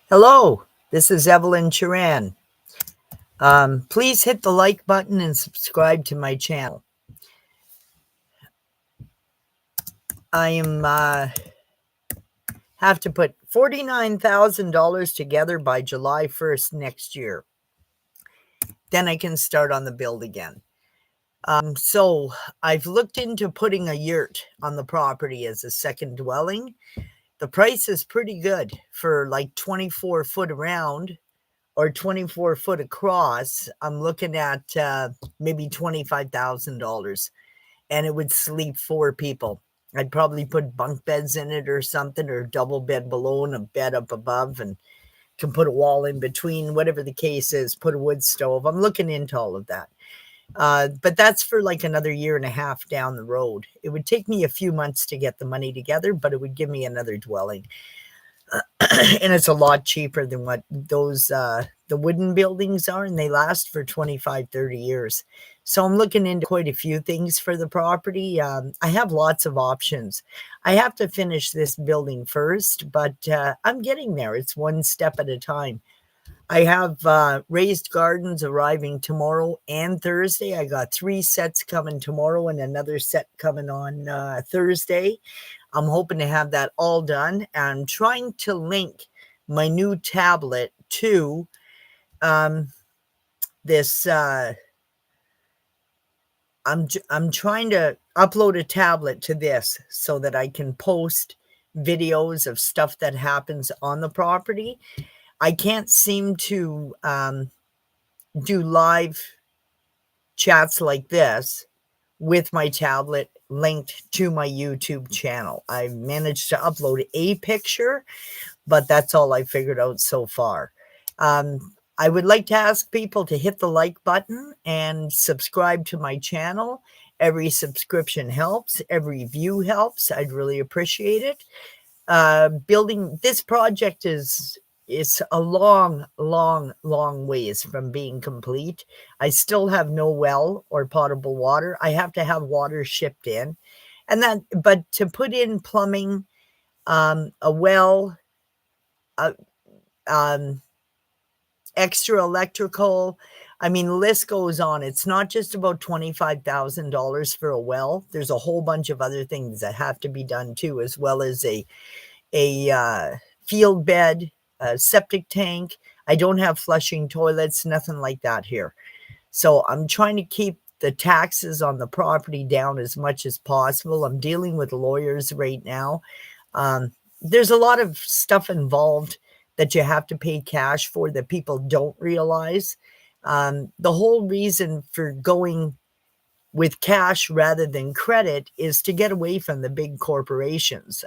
Hello, this is Evelyn Churan. Please hit the like button and subscribe to my channel. I am have to put $49,000 together by July 1st next year. Then I can start on the build again. So I've looked into putting a yurt on the property as a second dwelling. The price is pretty good for like 24 foot around or 24 foot across. I'm looking at maybe $25,000, and it would sleep 4 people. I'd probably put bunk beds in it or something, or double bed below and a bed up above, and can put a wall in between, whatever the case is, put a wood stove. I'm looking into all of that. But that's for like another year and a half down the road. It would take me a few months to get the money together, but it would give me another dwelling. And it's a lot cheaper than what those the wooden buildings are, and they last for 25-30 years. So I'm looking into quite a few things for the property. I have lots of options. I have to finish this building first, but I'm getting there. It's one step at a time. I have raised gardens arriving tomorrow and Thursday. I got 3 sets coming tomorrow and another set coming on Thursday. I'm hoping to have that all done. I'm trying to link my new tablet to this. I'm trying to upload a tablet to this so that I can post videos of stuff that happens on the property. I can't seem to do live chats like this with my tablet linked to my YouTube channel. I've managed to upload a picture, but that's all I figured out so far. I would like to ask people to hit the like button and subscribe to my channel. Every subscription helps. Every view helps. I'd really appreciate it. Building this project is a long ways from being complete. I still have no well or potable water. I have to have water shipped in, but to put in plumbing, a well, extra electrical, I mean, the list goes on. It's not just about $25,000 for a well. There's a whole bunch of other things that have to be done too, as well as a field bed, a septic tank. I don't have flushing toilets, nothing like that here. So I'm trying to keep the taxes on the property down as much as possible. I'm dealing with lawyers right now. There's a lot of stuff involved that you have to pay cash for that people don't realize. The whole reason for going with cash rather than credit is to get away from the big corporations.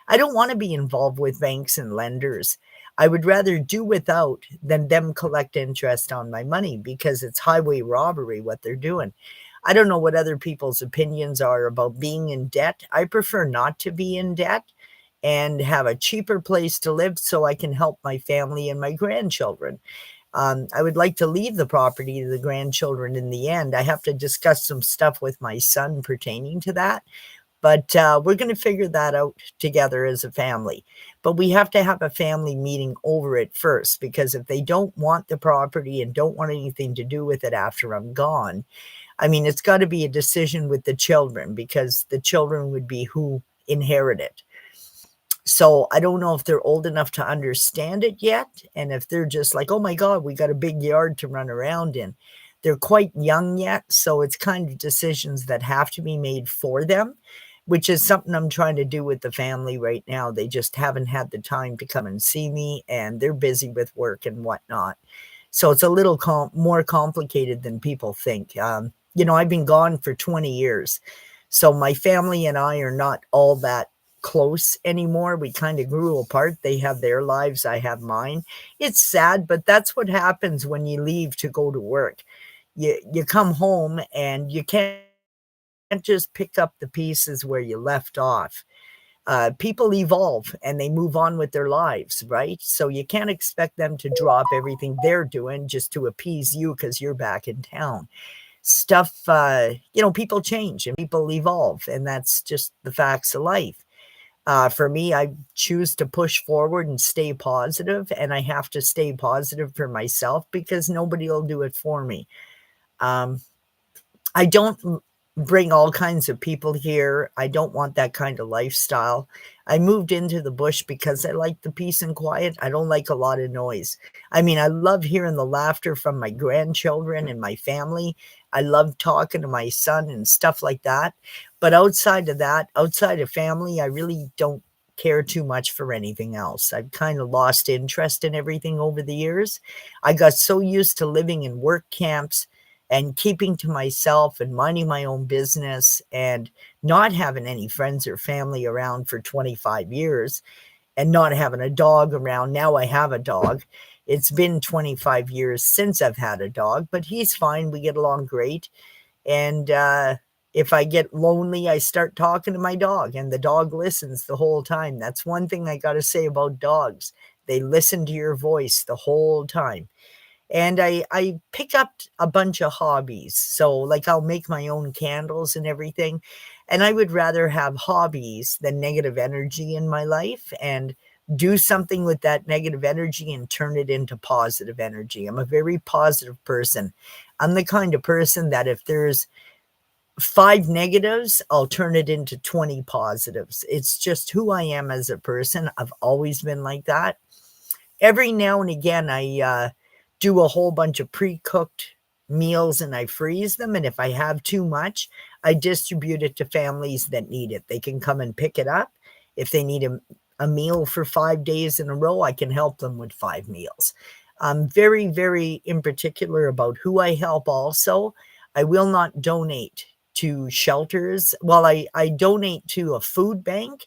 I don't want to be involved with banks and lenders. I would rather do without than them collect interest on my money, because it's highway robbery what they're doing. I don't know what other people's opinions are about being in debt. I prefer not to be in debt and have a cheaper place to live so I can help my family and my grandchildren. I would like to leave the property to the grandchildren in the end. I have to discuss some stuff with my son pertaining to that. But we're going to figure that out together as a family. But we have to have a family meeting over it first, because if they don't want the property and don't want anything to do with it after I'm gone, I mean, it's got to be a decision with the children, because the children would be who inherit it. So I don't know if they're old enough to understand it yet. And if they're just like, oh my God, we got a big yard to run around in. They're quite young yet. So it's kind of decisions that have to be made for them, which is something I'm trying to do with the family right now. They just haven't had the time to come and see me, and they're busy with work and whatnot. So it's a little more complicated than people think. I've been gone for 20 years. So my family and I are not all that close anymore. We kind of grew apart. They have their lives, I have mine. It's sad, but that's what happens when you leave to go to work. You come home and you can't just pick up the pieces where you left off. People evolve and they move on with their lives, right? So you can't expect them to drop everything they're doing just to appease you because you're back in town. Stuff, people change and people evolve, and that's just the facts of life. For me, I choose to push forward and stay positive, and I have to stay positive for myself because nobody will do it for me. Um, I don't bring all kinds of people here. I don't want that kind of lifestyle. I moved into the bush because I like the peace and quiet. I don't like a lot of noise. I mean, I love hearing the laughter from my grandchildren and my family. I love talking to my son and stuff like that. But outside of that, outside of family, I really don't care too much for anything else. I've kind of lost interest in everything over the years. I got so used to living in work camps and keeping to myself and minding my own business and not having any friends or family around for 25 years and not having a dog around. Now I have a dog. It's been 25 years since I've had a dog, but he's fine. We get along great. And if I get lonely, I start talking to my dog, and the dog listens the whole time. That's one thing I got to say about dogs. They listen to your voice the whole time. And I pick up a bunch of hobbies. So, like, I'll make my own candles and everything, and I would rather have hobbies than negative energy in my life, and do something with that negative energy and turn it into positive energy. I'm a very positive person. I'm the kind of person that if there's 5 negatives, I'll turn it into 20 positives. It's just who I am as a person. I've always been like that. Every now and again, I do a whole bunch of pre-cooked meals and I freeze them. And if I have too much, I distribute it to families that need it. They can come and pick it up. If they need a meal for 5 days in a row, I can help them with 5 meals. I'm very, very in particular about who I help also. I will not donate to shelters. Well, I donate to a food bank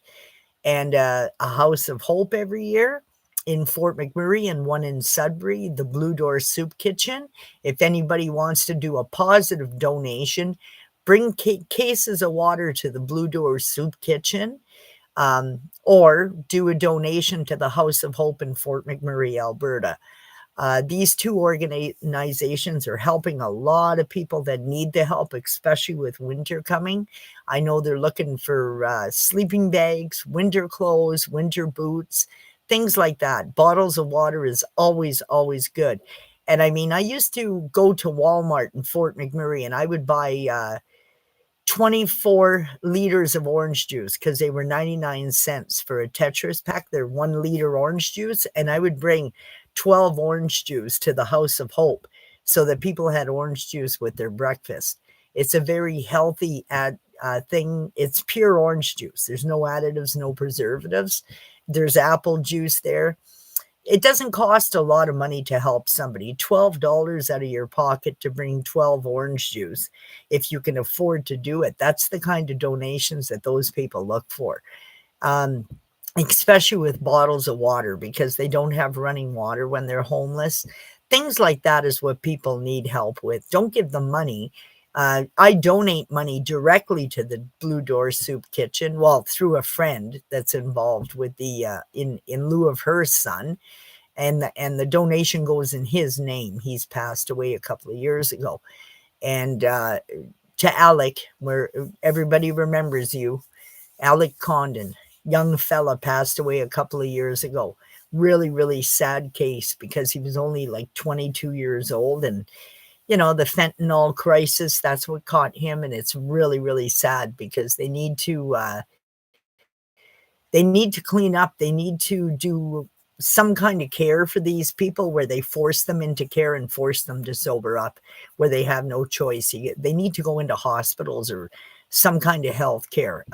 and a House of Hope every year in Fort McMurray and one in Sudbury, the Blue Door Soup Kitchen. If anybody wants to do a positive donation, bring cases of water to the Blue Door Soup Kitchen, or do a donation to the House of Hope in Fort McMurray, Alberta. These two organizations are helping a lot of people that need the help, especially with winter coming. I know they're looking for sleeping bags, winter clothes, winter boots, things like that. Bottles of water is always, always good. And I mean, I used to go to Walmart in Fort McMurray and I would buy 24 liters of orange juice because they were 99 cents for a Tetris pack. They're 1 liter orange juice. And I would bring 12 orange juice to the House of Hope so that people had orange juice with their breakfast. It's a very healthy thing. It's pure orange juice. There's no additives, no preservatives. There's apple juice there. It doesn't cost a lot of money to help somebody. $12 out of your pocket to bring 12 orange juice, if you can afford to do it. That's the kind of donations that those people look for. Especially with bottles of water because they don't have running water when they're homeless. Things like that is what people need help with. Don't give them money. I donate money directly to the Blue Door Soup Kitchen, well, through a friend that's involved with the in lieu of her son, and the donation goes in his name. He's passed away a couple of years ago, and to Alec, where everybody remembers you, Alec Condon, young fella, passed away a couple of years ago. Really, really sad case because he was only like 22 years old, and the fentanyl crisis, that's what caught him. And it's really, really sad because they need to clean up. They need to do some kind of care for these people where they force them into care and force them to sober up, where they have no choice. They need to go into hospitals or some kind of health care.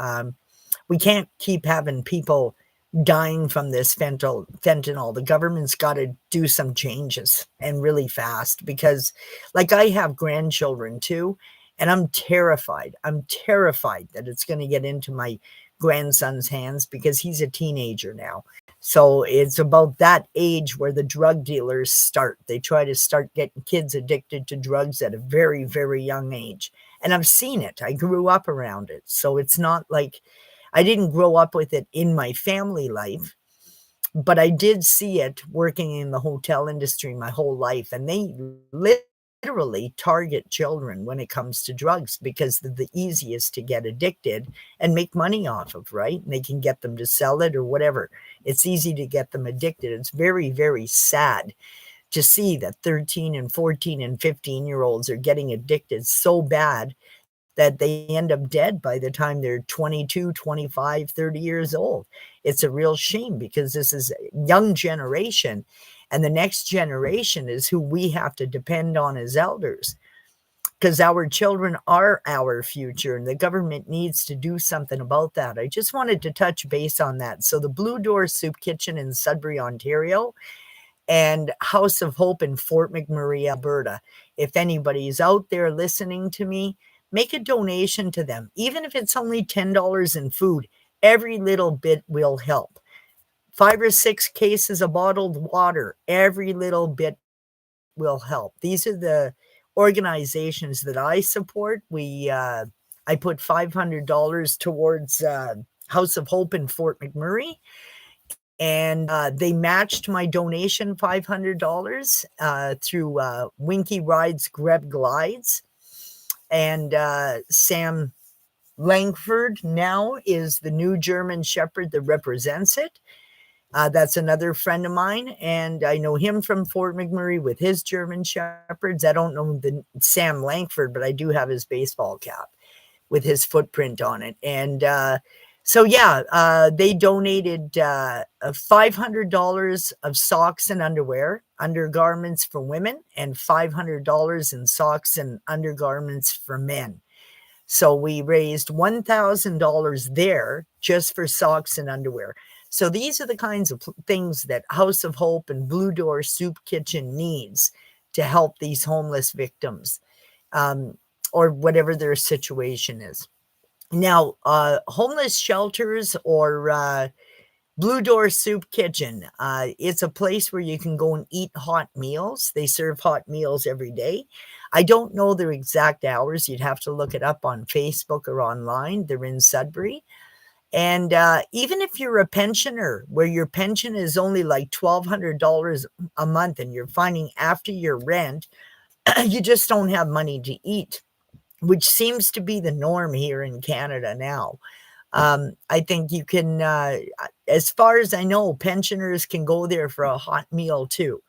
We can't keep having people dying from this fentanyl. The government's got to do some changes, and really fast, because like I have grandchildren too, and I'm terrified. I'm terrified that it's going to get into my grandson's hands because he's a teenager now. So it's about that age where the drug dealers start. They try to start getting kids addicted to drugs at a very, very young age. And I've seen it. I grew up around it. So it's not like I didn't grow up with it in my family life, but I did see it working in the hotel industry my whole life. And they literally target children when it comes to drugs because they're the easiest to get addicted and make money off of, right? And they can get them to sell it or whatever. It's easy to get them addicted. It's very, very sad to see that 13 and 14 and 15-year-olds are getting addicted so bad that they end up dead by the time they're 22, 25, 30 years old. It's a real shame because this is a young generation, and the next generation is who we have to depend on as elders because our children are our future, and the government needs to do something about that. I just wanted to touch base on that. So the Blue Door Soup Kitchen in Sudbury, Ontario, and House of Hope in Fort McMurray, Alberta. If anybody's out there listening to me, make a donation to them. Even if it's only $10 in food, every little bit will help. 5 or 6 cases of bottled water, every little bit will help. These are the organizations that I support. I put $500 towards House of Hope in Fort McMurray, and they matched my donation $500 through Winky Rides Greb Glides. And Sam Langford now is the new German Shepherd that represents it. That's another friend of mine, and I know him from Fort McMurray with his German Shepherds. I don't know the Sam Langford, but I do have his baseball cap with his footprint on it. And they donated $500 of socks and underwear, undergarments for women, and $500 in socks and undergarments for men. So we raised $1,000 there just for socks and underwear. So these are the kinds of things that House of Hope and Blue Door Soup Kitchen needs to help these homeless victims, or whatever their situation is. Now, homeless shelters or Blue Door Soup Kitchen, it's a place where you can go and eat hot meals. They serve hot meals every day. I don't know their exact hours. You'd have to look it up on Facebook or online. They're in Sudbury. And even if you're a pensioner where your pension is only like $1,200 a month and you're finding after your rent, you just don't have money to eat, which seems to be the norm here in Canada now. I think you can, as far as I know, pensioners can go there for a hot meal too.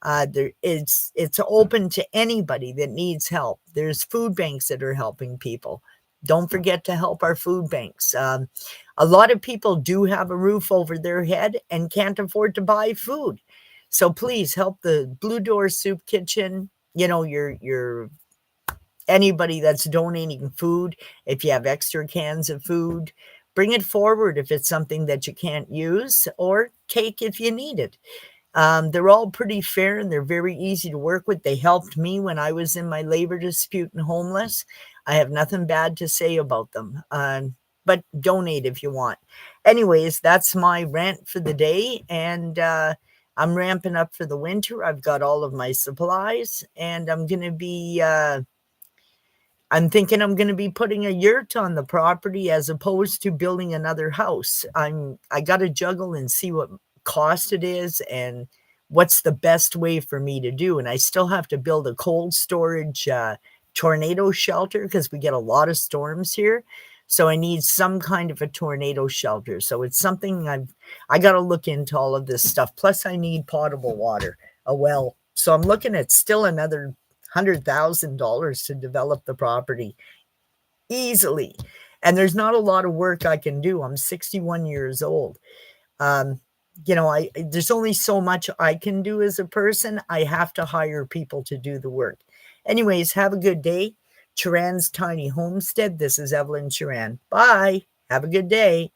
It's open to anybody that needs help. There's food banks that are helping people. Don't forget to help our food banks. A lot of people do have a roof over their head and can't afford to buy food. So please help the Blue Door Soup Kitchen. You know, your anybody that's donating food. If you have extra cans of food, bring it forward if it's something that you can't use, or take if you need it. They're all pretty fair and they're very easy to work with. They helped me when I was in my labor dispute and homeless. I have nothing bad to say about them, but donate if you want. Anyways, that's my rant for the day, and I'm ramping up for the winter. I've got all of my supplies, and I'm thinking I'm going to be putting a yurt on the property as opposed to building another house. I got to juggle and see what cost it is and what's the best way for me to do. And I still have to build a cold storage tornado shelter because we get a lot of storms here. So I need some kind of a tornado shelter. So it's something I got to look into all of this stuff. Plus I need potable water, a well. So I'm looking at still another $100,000 to develop the property easily. And there's not a lot of work I can do. I'm 61 years old. There's only so much I can do as a person. I have to hire people to do the work. Anyways, have a good day. Churan's Tiny Homestead. This is Evelyn Churan. Bye. Have a good day.